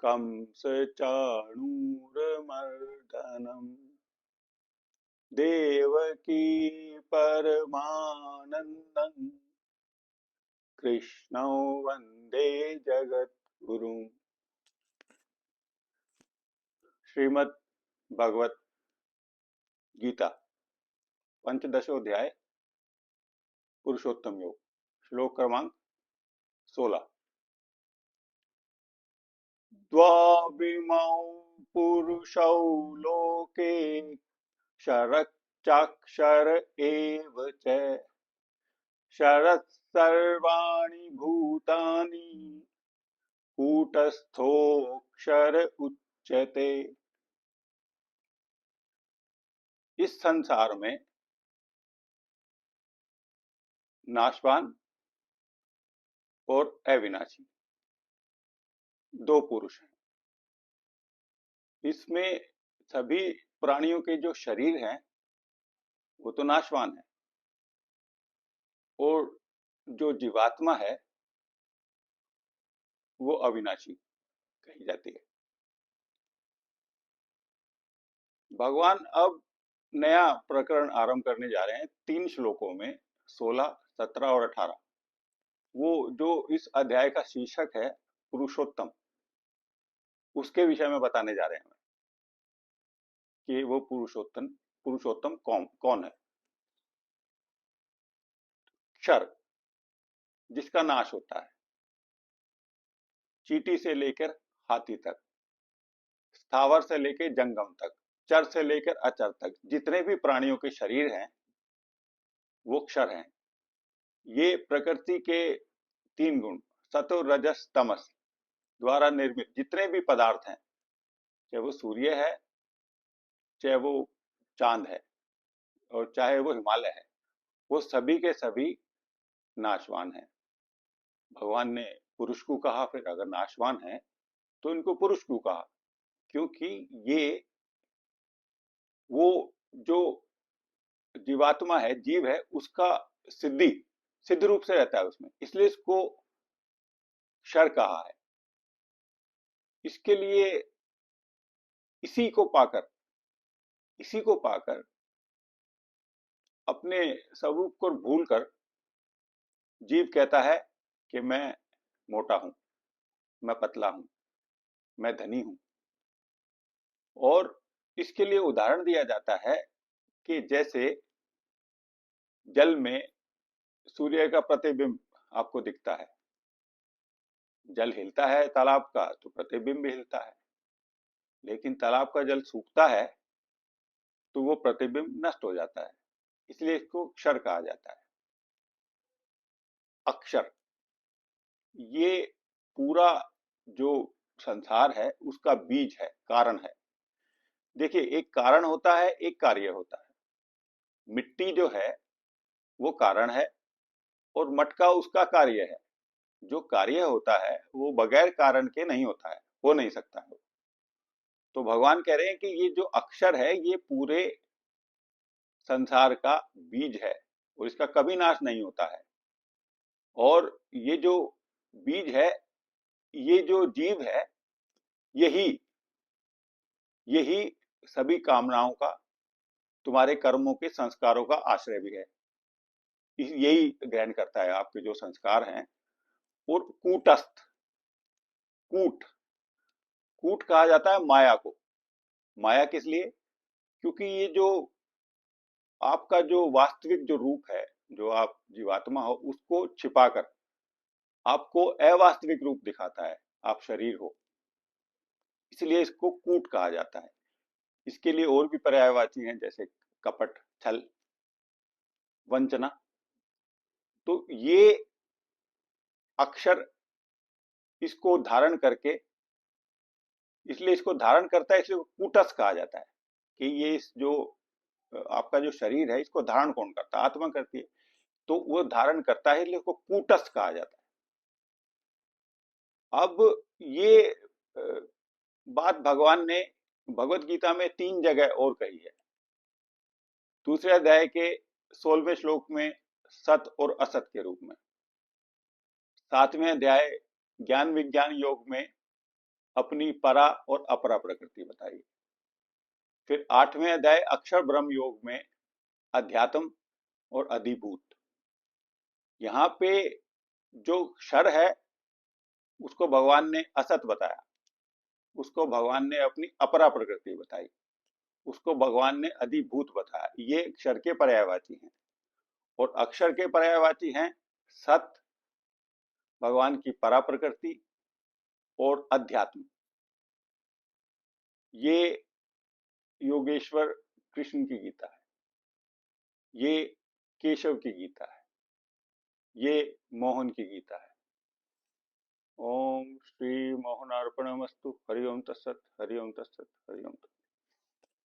कंसचाणूरमर्दनम् देवकी परमानन्दम् कृष्णौ वन्दे जगद्गुरुम्। श्रीमद् भगवत गीता पंचदशोध्याय पुरुषोत्तम योग श्लोक क्रमांक 16। द्वाविमौ पुरुषौ लोके क्षरश्चाक्षर एव च क्षरः सर्वाणि भूतानि कूटस्थोऽक्षर उच्यते। इस संसार में नाशवान और अविनाशी दो पुरुष हैं। इसमें सभी प्राणियों के जो शरीर हैं वो तो नाशवान है और जो जीवात्मा है वो अविनाशी कही जाती है। भगवान अब नया प्रकरण आरंभ करने जा रहे हैं 3 श्लोकों में 16, 17 और 18। वो जो इस अध्याय का शीर्षक है पुरुषोत्तम, उसके विषय में बताने जा रहे हैं कि वो पुरुषोत्तम कौन है। क्षर, जिसका नाश होता है, चींटी से लेकर हाथी तक, स्थावर से लेकर जंगम तक, चर से लेकर अचर तक जितने भी प्राणियों के शरीर हैं वो क्षर हैं। ये प्रकृति के 3 गुण सतो रजस तमस द्वारा निर्मित जितने भी पदार्थ हैं, चाहे वो सूर्य है, चाहे वो चांद है और चाहे वो हिमालय है, वो सभी के सभी नाशवान हैं। भगवान ने पुरुष को कहा, फिर अगर नाशवान है तो इनको पुरुष को कहा, क्योंकि ये वो जो जीवात्मा है, जीव है, उसका सिद्ध रूप से रहता है उसमें, इसलिए इसको क्षर कहा है। इसके लिए इसी को पाकर अपने स्वरूप को भूलकर जीव कहता है कि मैं मोटा हूं, मैं पतला हूं, मैं धनी हूं। और इसके लिए उदाहरण दिया जाता है कि जैसे जल में सूर्य का प्रतिबिंब आपको दिखता है, जल हिलता है तालाब का तो प्रतिबिंब भी हिलता है, लेकिन तालाब का जल सूखता है तो वो प्रतिबिंब नष्ट हो जाता है, इसलिए इसको क्षर कहा जाता है। अक्षर, ये पूरा जो संसार है उसका बीज है, कारण है। देखिए, एक कारण होता है, एक कार्य होता है। मिट्टी जो है वो कारण है और मटका उसका कार्य है। जो कार्य होता है वो बगैर कारण के नहीं होता है, हो नहीं सकता है। तो भगवान कह रहे हैं कि ये जो अक्षर है ये पूरे संसार का बीज है और इसका कभी नाश नहीं होता है। और ये जो बीज है, ये जो जीव है, यही यही सभी कामनाओं का, तुम्हारे कर्मों के संस्कारों का आश्रय भी है। यही ग्रहण करता है आपके जो संस्कार हैं। और कूटस्थ, कूट कूट कहा जाता है माया को। माया किस लिए? क्योंकि ये जो आपका जो वास्तविक जो रूप है, जो आप जीवात्मा हो, उसको छिपाकर आपको अवास्तविक रूप दिखाता है, आप शरीर हो, इसलिए इसको कूट कहा जाता है। इसके लिए और भी पर्यायवाची हैं, जैसे कपट, छल, वंचना। तो ये अक्षर इसको धारण करके, इसलिए इसको धारण करता है, इसलिए कूटस्थ कहा जाता है कि ये इस जो आपका जो शरीर है इसको धारण कौन करता है? आत्मा करती है। तो वो धारण करता है, इसलिए उसको कूटस्थ कहा जाता है। अब ये बात भगवान ने भगवत गीता में 3 जगह और कही है। दूसरे अध्याय के 16वें श्लोक में सत और असत के रूप में, 7वें अध्याय ज्ञान विज्ञान योग में अपनी परा और अपरा प्रकृति बताई। फिर 8वें अध्याय अक्षर ब्रह्म योग में अध्यात्म और अधिभूत। यहाँ पे जो क्षर है उसको भगवान ने असत बताया, उसको भगवान ने अपनी अपरा प्रकृति बताई, उसको भगवान ने अधिभूत बताया। ये क्षर के पर्यायवाची हैं। और अक्षर के पर्यायवाची हैं सत, भगवान की परा प्रकृति और अध्यात्म। ये योगेश्वर कृष्ण की गीता है, ये केशव की गीता है, ये मोहन की गीता है। ओम श्री मोहनार्पणमस्तु। हरि ओम तत्सत, हरि ओम तत्सत, हरि ओम तत्सत।